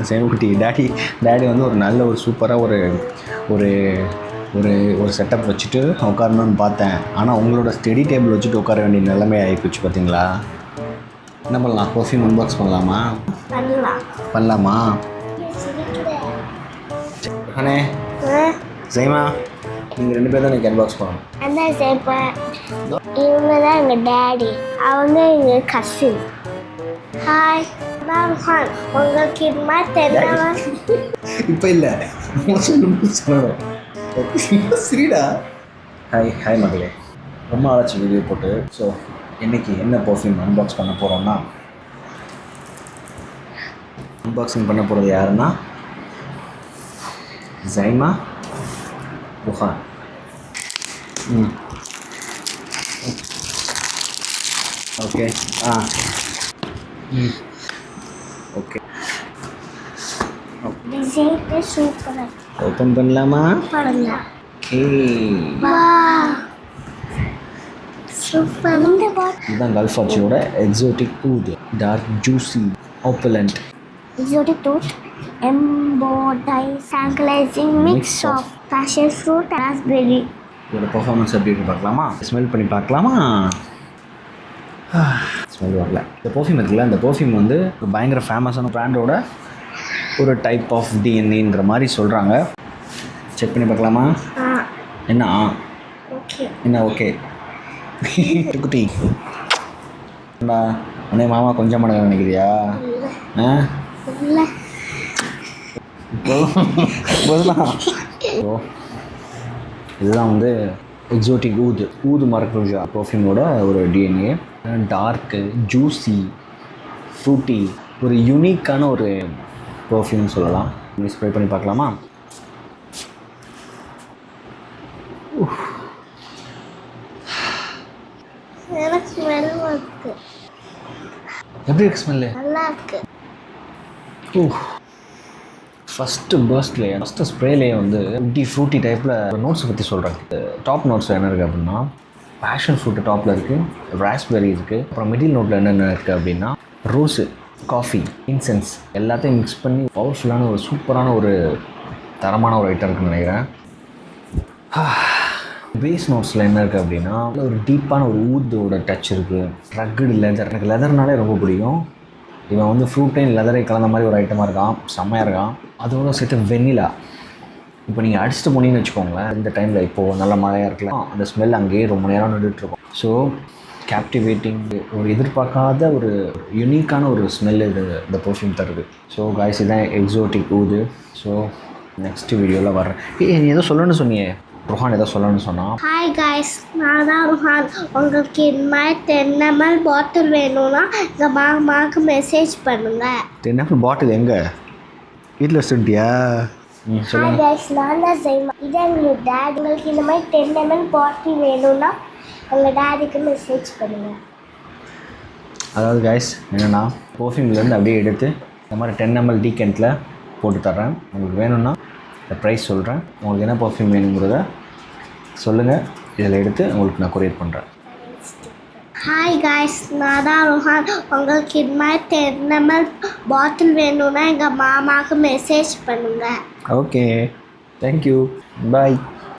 சேமக்குட்டி daddy வந்து ஒரு நல்ல ஒரு சூப்பராக ஒரு ஒரு ஒரு ஒரு செட்டப் வச்சுட்டு உட்காரணும்னு பார்த்தேன். ஆனால் உங்களோட ஸ்டடி டேபிள் வச்சுட்டு உட்கார வேண்டிய நிலைமை ஆகிப்போச்சு பார்த்தீங்களா? என்ன பண்ணலாம்? பர்ஃப்யூம் அன்பாக்ஸ் பண்ணலாமா? பண்ணலாமா? அண்ணே ஜெயமா, நீங்கள் 2 பேர் தான் எனக்கு அன்பாக்ஸ் பண்ணணும். அதான் செய்ப்பேன். இவங்க தான் எங்கள் டேடி, அவங்க எங்கள் கசின். ஹாய் ஹான், உங்களுக்கு இது மாதிரி தெரியாம இப்போ இல்லை சொல்லணும். சரிடா. ஹாய் மகளே, ரொம்ப ஆளாச்சு வீடியோ போட்டு. ஸோ இன்றைக்கி என்ன பர்ஃப்யூம் அன்பாக்ஸ் பண்ண போகிறோம்னா, அன்பாக்சிங் பண்ண போகிறது யாருன்னா ஜைமா ருஹான். ஓகே ஓகே சூப்பராக ஓப்பன் பண்ணலாமா? பண்ணலாம். Okay, super. இதுதான் கல்ஃப் ஆச்சியோட exotic oud dark juicy opulent exotic டூத் embody tantalizing mix of passion fruit raspberry. இதோட பர்ஃபார்மன்ஸ் எப்படி இருக்கு பார்க்கலாமா? ஸ்மெல் பண்ணி பார்க்கலாமா? ஸ்மெல் வரல. இந்த பர்ஃப்யூம் இருக்குல்ல, இந்த பர்ஃப்யூம் வந்து ஒரு பயங்கர ஃபேமஸான பிராண்டோட ஒரு டைப் ஆஃப் டிஎன்ஏன்ற மாதிரி சொல்கிறாங்க. செக் பண்ணி பார்க்கலாமா? என்ன ஓகே என்ன ஓகே குட்டி அண்ணே மாமா கொஞ்சம் மடங்கு நினைக்கிறியா? இல்லை ஓ, இதுதான் வந்து எக்ஸோட்டிக் ஊது மரக்ரூஜா பர்ஃப்யூமோட ஒரு டிஎன்ஏ. டார்க்கு ஜூஸி ஃப்ரூட்டி, ஒரு யூனிக்கான ஒரு பர்ஃப்யூம்னு சொல்லலாம். ஸ்ப்ரே பண்ணி பார்க்கலாமா? எனக்கு ஸ்மெல் இருக்கு. எப்படி இருக்கு ஸ்மெல்லு? நல்லா இருக்கு. ஃபஸ்ட்டு ஸ்ப்ரேலேயே வந்து ஃப்ரூட்டி டைப்பில் நோட்ஸை பற்றி சொல்கிறாங்க. டாப் நோட்ஸ் என்ன இருக்குது அப்படின்னா, பேஷன் ஃப்ரூட்டு டாப்பில் இருக்குது, ராஸ்பெர்ரி இருக்குது, அப்புறம் மிடில் நோட்டில் என்னென்ன இருக்குது அப்படின்னா ரோஸு, காஃபி, இன்சென்ஸ் எல்லாத்தையும் மிக்ஸ் பண்ணி பவர்ஃபுல்லான ஒரு சூப்பரான ஒரு தரமான ஒரு ஐட்டம் இருக்குன்னு நினைக்கிறேன். பேஸ் நோட்ஸில் என்ன இருக்குது அப்படின்னா ஒரு டீப்பான ஒரு ஊத்தோட டச் இருக்குது. ரக்குடு லெதர், எனக்கு லெதர்னாலே ரொம்ப பிடிக்கும். இவன் வந்து ஃப்ரூட்டையும் லெதரை கலந்த மாதிரி ஒரு ஐட்டமாக இருக்கான், செம்மையாக இருக்கான். அதோட சேர்த்து வெண்ணிலா. இப்போ நீங்கள் அடிச்சுட்டு போனீங்கன்னு வச்சுக்கோங்களேன், இந்த டைமில் இப்போது நல்ல மழையாக இருக்கலாம், அந்த ஸ்மெல் அங்கேயே ரொம்ப நேரம் நின்றுட்டுருக்கும். ஸோ கேப்டிவேட்டிங், ஒரு எதிர்பார்க்காத ஒரு யூனிக்கான ஒரு ஸ்மெல் இது இந்த பர்ஃப்யூம் தருது. ஸோ காய்ஸ், இதுதான் எக்ஸோட்டிக் ஊது. ஸோ நெக்ஸ்ட் வீடியோவில் வர்றேன். நீ ஏதோ சொல்லணும்னு சொன்னியே, ருஹான் ஏதோ சொல்லணும்னு சொன்னான். ஹாய் காய்ஸ், நான் தான் ருஹான். உங்களுக்கு இந்த மாதிரி 10 ml பாட்டில் வேணும்னா எங்கள் மாமாவுக்கு மெசேஜ் பண்ணுங்கள். 10 ml பாட்டில் எங்கே வீட்டில் வச்சுட்டியா? ஹாய் காய்ஸ், நான் தான் ஜெய்மா. இதான் எங்களுக்கு டேடி. உங்களுக்கு இந்த மாதிரி 10 ml பாட்டில் வேணும்னா எங்கள் டேடிக்கு மெசேஜ் பண்ணுங்கள். அதாவது காய்ஸ் என்னென்னா, பர்ஃப்யூம்லேருந்து அப்படியே எடுத்து இந்த மாதிரி 10 ml டீக்கெண்டில் போட்டு தர்றேன். உங்களுக்கு வேணும்னா இந்த ப்ரைஸ் சொல்கிறேன். உங்களுக்கு என்ன பர்ஃப்யூம் வேணுங்கிறத சொல்லுங்கள், இதில் எடுத்து உங்களுக்கு நான் கொரியர் பண்ணுறேன். ஹாய் காய்ஸ், நான் தான் ருஹான். உங்களுக்கு இது மாதிரி 10 ml பாட்டில் வேணும்னா எங்கள் மாமாவுக்கு மெசேஜ் பண்ணுங்கள். ஓகே, தேங்க்யூ, பாய்.